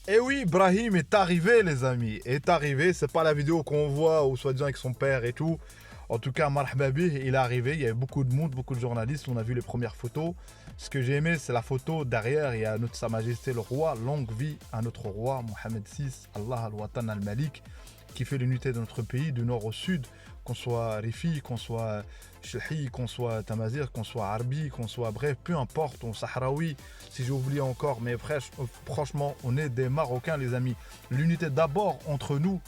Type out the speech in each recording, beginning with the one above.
Et oui, Brahim est arrivé, les amis. Est arrivé. C'est pas la vidéo qu'on voit, ou soi-disant avec son père et tout. En tout cas, marhaba bih, il est arrivé. Il y avait beaucoup de monde, beaucoup de journalistes. On a vu les premières photos. Ce que j'ai aimé, c'est la photo derrière. Il y a notre Sa Majesté le roi. Longue vie à notre roi, Mohamed VI, Allah al-Watan al-Malik, qui fait l'unité de notre pays, du nord au sud. Qu'on soit Rifi, qu'on soit Chelhi, qu'on soit Tamazir, qu'on soit Arbi, qu'on soit bref, peu importe, on Sahraoui, si j'ai oublié encore, mais franchement, on est des Marocains, les amis. L'unité d'abord entre nous,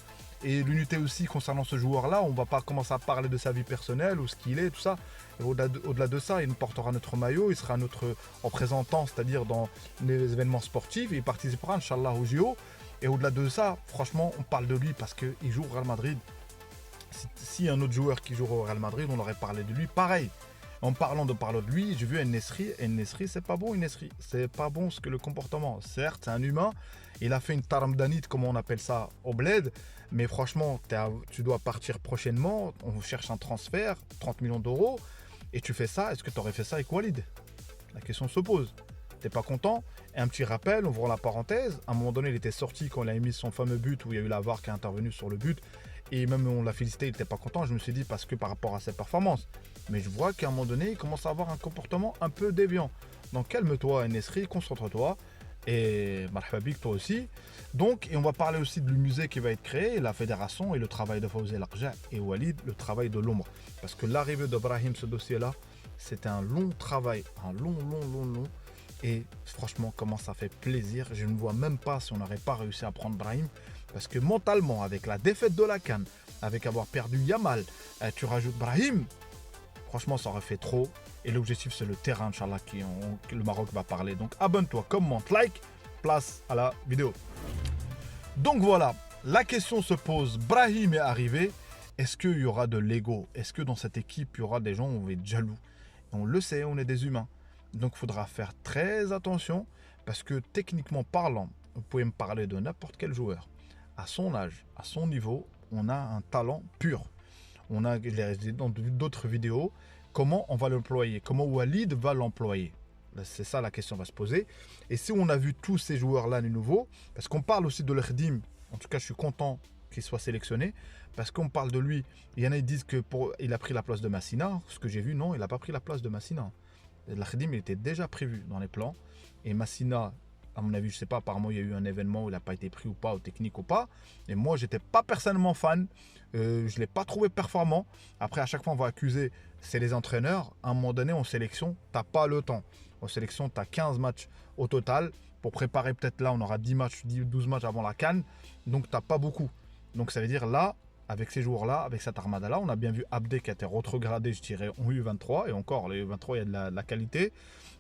et l'unité aussi concernant ce joueur-là, on va pas commencer à parler de sa vie personnelle ou ce qu'il est, tout ça. Et au-delà de ça, il portera notre maillot, il sera notre représentant, c'est-à-dire dans les événements sportifs, il participera, Inch'Allah, au JO. Et au-delà de ça, franchement, on parle de lui parce qu'il joue au Real Madrid. Si un autre joueur qui joue au Real Madrid, on aurait parlé de lui, pareil. En parlant de lui, j'ai vu En-Nesyri. En-Nesyri, c'est pas bon, En-Nesyri. C'est pas bon ce que le comportement. Certes, c'est un humain. Il a fait une taramdanite, comme on appelle ça, au bled. Mais franchement, tu dois partir prochainement. On cherche un transfert, 30 millions d'euros. Et tu fais ça. Est-ce que tu aurais fait ça avec Walid? La question se pose. T'es pas content? Et un petit rappel, ouvrons la parenthèse. À un moment donné, il était sorti quand il a émis son fameux but où il y a eu la VAR qui est intervenue sur le but. Et même on l'a félicité, il n'était pas content. Je me suis dit parce que par rapport à ses performances. Mais je vois qu'à un moment donné, il commence à avoir un comportement un peu déviant. Donc calme-toi, En-Nesyri, concentre-toi. Et marhabik, toi aussi. Donc, et on va parler aussi du musée qui va être créé, la fédération et le travail de Fawzi Larja et Walid, le travail de l'ombre. Parce que l'arrivée de Brahim, ce dossier-là, c'était un long travail, un long. Et franchement, comment ça fait plaisir. Je ne vois même pas si on n'aurait pas réussi à prendre Brahim. Parce que mentalement, avec la défaite de la CAN, avec avoir perdu Yamal, tu rajoutes Brahim, franchement, ça aurait fait trop. Et l'objectif, c'est le terrain, Inch'Allah, que le Maroc va parler. Donc abonne-toi, commente, like, place à la vidéo. Donc voilà, la question se pose. Brahim est arrivé. Est-ce qu'il y aura de l'ego? Est-ce que dans cette équipe, il y aura des gens où on va être jaloux? Et on le sait, on est des humains. Donc il faudra faire très attention parce que techniquement parlant, vous pouvez me parler de n'importe quel joueur. À son âge, à son niveau, on a un talent pur. On a dans d'autres vidéos comment on va l'employer, comment Walid va l'employer. C'est ça la question va se poser. Et si on a vu tous ces joueurs-là de nouveau, parce qu'on parle aussi de l'Khdim, en tout cas je suis content qu'il soit sélectionné, parce qu'on parle de lui, il y en a qui disent qu'il a pris la place de Massina, ce que j'ai vu, non, il n'a pas pris la place de Massina. L'Khdim, il était déjà prévu dans les plans, et Massina, à mon avis, je ne sais pas, apparemment il y a eu un événement où il n'a pas été pris ou pas, ou technique ou pas, et moi j'étais pas personnellement fan, je ne l'ai pas trouvé performant. Après à chaque fois on va accuser, c'est les entraîneurs, à un moment donné en sélection, tu n'as pas le temps. En sélection, tu as 15 matchs au total. Pour préparer, peut-être là, on aura 10 matchs, 12 matchs avant la CAN. Donc, tu n'as pas beaucoup. Donc, ça veut dire là, avec ces joueurs-là, avec cette armada-là, on a bien vu Abdé qui a été rétrogradé, je dirais, en U23. Et encore, les U23, il y a de la qualité.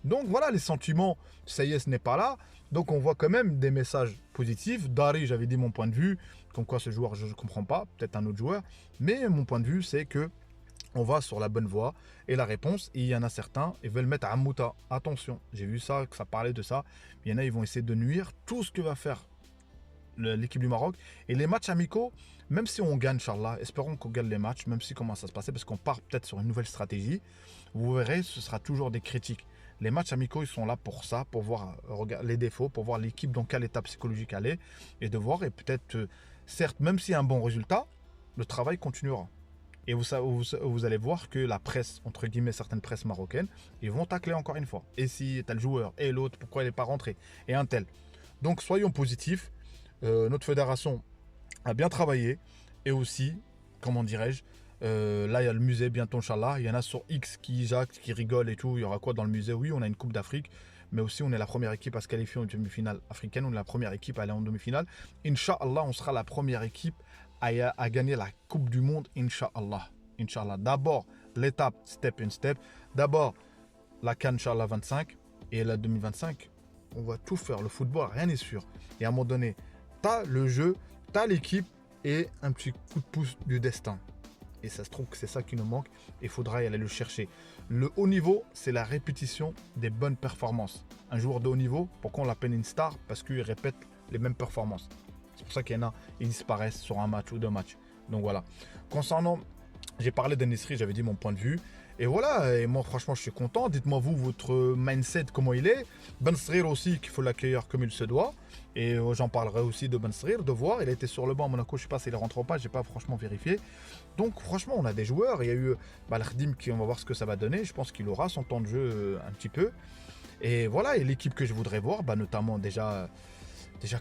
Donc, voilà, les sentiments, ça y est, ce n'est pas là. Donc, on voit quand même des messages positifs. Dari, j'avais dit mon point de vue. Comme quoi, ce joueur, je ne comprends pas. Peut-être un autre joueur. Mais mon point de vue, c'est que on va sur la bonne voie. Et la réponse, il y en a certains, ils veulent mettre Amouta. Attention, j'ai vu ça, que ça parlait de ça. Il y en a, ils vont essayer de nuire tout ce que va faire l'équipe du Maroc. Et les matchs amicaux, même si on gagne, Inch'Allah, espérons qu'on gagne les matchs, même si comment ça se passait, parce qu'on part peut-être sur une nouvelle stratégie, vous verrez, ce sera toujours des critiques. Les matchs amicaux, ils sont là pour ça, pour voir les défauts, pour voir l'équipe dans quel état psychologique elle est, et de voir, et peut-être, certes, même s'il y a un bon résultat, le travail continuera. Et vous allez voir que la presse, entre guillemets, certaines presses marocaines, ils vont tacler encore une fois. Et si tel joueur et l'autre, pourquoi il n'est pas rentré? Et un tel. Donc soyons positifs. Notre fédération a bien travaillé. Et aussi, comment dirais-je, là il y a le musée bientôt, Inch'Allah. Il y en a sur X qui jactent, qui rigolent et tout. Il y aura quoi dans le musée? Oui, on a une Coupe d'Afrique. Mais aussi, on est la première équipe à se qualifier en demi-finale africaine. On est la première équipe à aller en demi-finale. Inch'Allah, on sera la première équipe à gagner la Coupe du Monde, Inch'Allah. Inch'Allah. D'abord, l'étape step in step. D'abord, la CAN, Inch'Allah 25. Et la 2025, on va tout faire. Le football, rien n'est sûr. Et à un moment donné, tu as le jeu, tu as l'équipe et un petit coup de pouce du destin. Et ça se trouve que c'est ça qui nous manque. Il faudra y aller le chercher. Le haut niveau, c'est la répétition des bonnes performances. Un joueur de haut niveau, pourquoi on l'appelle une star? Parce qu'il répète les mêmes performances. C'est pour ça qu'il y en a, ils disparaissent sur un match ou deux matchs. Donc voilà. Concernant, j'ai parlé d'En-Nesyri, j'avais dit mon point de vue. Et voilà, et moi franchement je suis content. Dites-moi vous, votre mindset, comment il est. Ben Srir aussi, qu'il faut l'accueillir comme il se doit. Et j'en parlerai aussi de Ben Srir, de voir. Il a été sur le banc à Monaco, je sais pas s'il rentre ou pas, j'ai pas franchement vérifié. Donc franchement, on a des joueurs. Il y a eu L'Khdim qui, on va voir ce que ça va donner. Je pense qu'il aura son temps de jeu un petit peu. Et voilà, et l'équipe que je voudrais voir, notamment déjà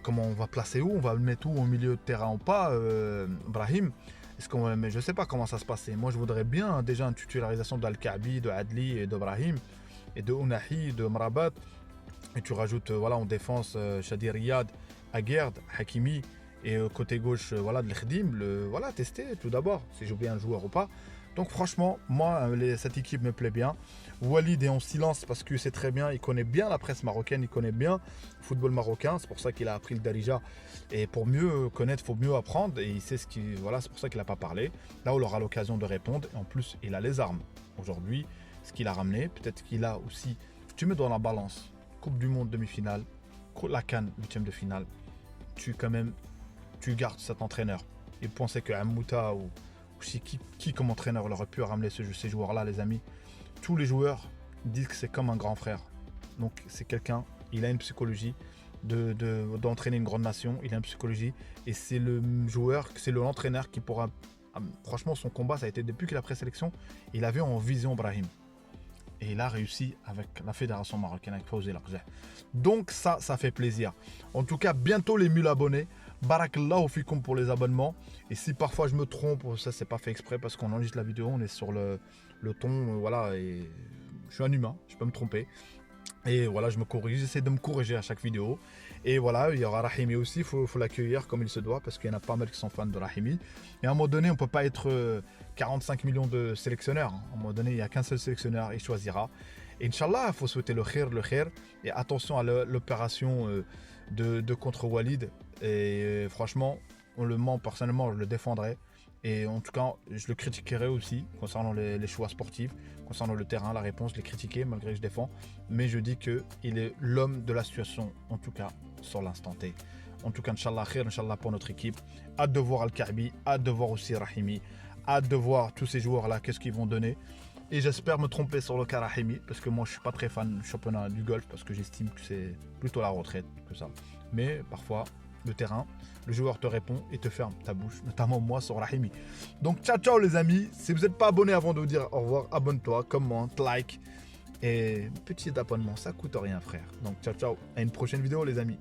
comment on va placer où, on va le mettre où, au milieu de terrain ou pas, Brahim. Est-ce qu'on va, mais je sais pas comment ça se passait. Moi, je voudrais bien déjà une titularisation d'Al-Kaabi, de Adli et de Brahim, et de Ounahi, de Mrabat. Et tu rajoutes voilà, en défense Shadi Riyad, Aguerd, Hakimi. Et côté gauche, voilà, de l'Khdim, voilà, tester tout d'abord, si j'ai oublié un joueur ou pas. Donc franchement, moi, cette équipe me plaît bien. Walid est en silence parce que c'est très bien, il connaît bien la presse marocaine, il connaît bien le football marocain. C'est pour ça qu'il a appris le Darija. Et pour mieux connaître, il faut mieux apprendre. Et il sait ce qu'il... Voilà, c'est pour ça qu'il n'a pas parlé. Là, on aura l'occasion de répondre. Et en plus, il a les armes. Aujourd'hui, ce qu'il a ramené, peut-être qu'il a aussi... Tu mets dans la balance, Coupe du Monde demi-finale, la CAN, 8e de finale. Tu gardes cet entraîneur. Il pensait que Amouta ou qui comme entraîneur aurait pu ramener ces joueurs-là, les amis. Tous les joueurs disent que c'est comme un grand frère. Donc c'est quelqu'un, il a une psychologie d'entraîner une grande nation, il a une psychologie et c'est le joueur, c'est l'entraîneur qui pourra... Franchement, son combat, ça a été depuis qu'il a pris sélection, il avait en vision Brahim. Et il a réussi avec la fédération marocaine, avec Fawzi Larjah. Donc ça fait plaisir. En tout cas, bientôt les 1000 abonnés. Barakallahu fikum pour les abonnements. Et si parfois je me trompe, ça c'est pas fait exprès parce qu'on enregistre la vidéo, on est sur le ton, voilà, et je suis un humain, je peux me tromper. Et voilà, je me corrige, j'essaie de me corriger à chaque vidéo. Et voilà, il y aura Rahimi aussi, il faut l'accueillir comme il se doit parce qu'il y en a pas mal qui sont fans de Rahimi. Et à un moment donné, on ne peut pas être 45 millions de sélectionneurs. À un moment donné, il n'y a qu'un seul sélectionneur, il choisira. Et Inch'Allah, il faut souhaiter le khair. Et attention à l'opération de contre Walid. Et franchement, on le ment, personnellement, je le défendrai. Et en tout cas, je le critiquerai aussi concernant les choix sportifs, concernant le terrain, la réponse, je l'ai critiqué malgré que je défends. Mais je dis qu'il est l'homme de la situation, en tout cas sur l'instant T. En tout cas, Inch'Allah, khair, Inch'Allah pour notre équipe. Hâte de voir Al-Kaabi, hâte de voir aussi Rahimi, hâte de voir tous ces joueurs-là, qu'est-ce qu'ils vont donner. Et j'espère me tromper sur le cas Rahimi, parce que moi je suis pas très fan du championnat du golf, parce que j'estime que c'est plutôt la retraite que ça. Mais parfois, le terrain, le joueur te répond et te ferme ta bouche, notamment moi sur Rahimi. Donc ciao les amis, si vous n'êtes pas abonné avant de vous dire au revoir, abonne-toi, commente, like et petit abonnement, ça coûte rien frère. Donc ciao, à une prochaine vidéo les amis.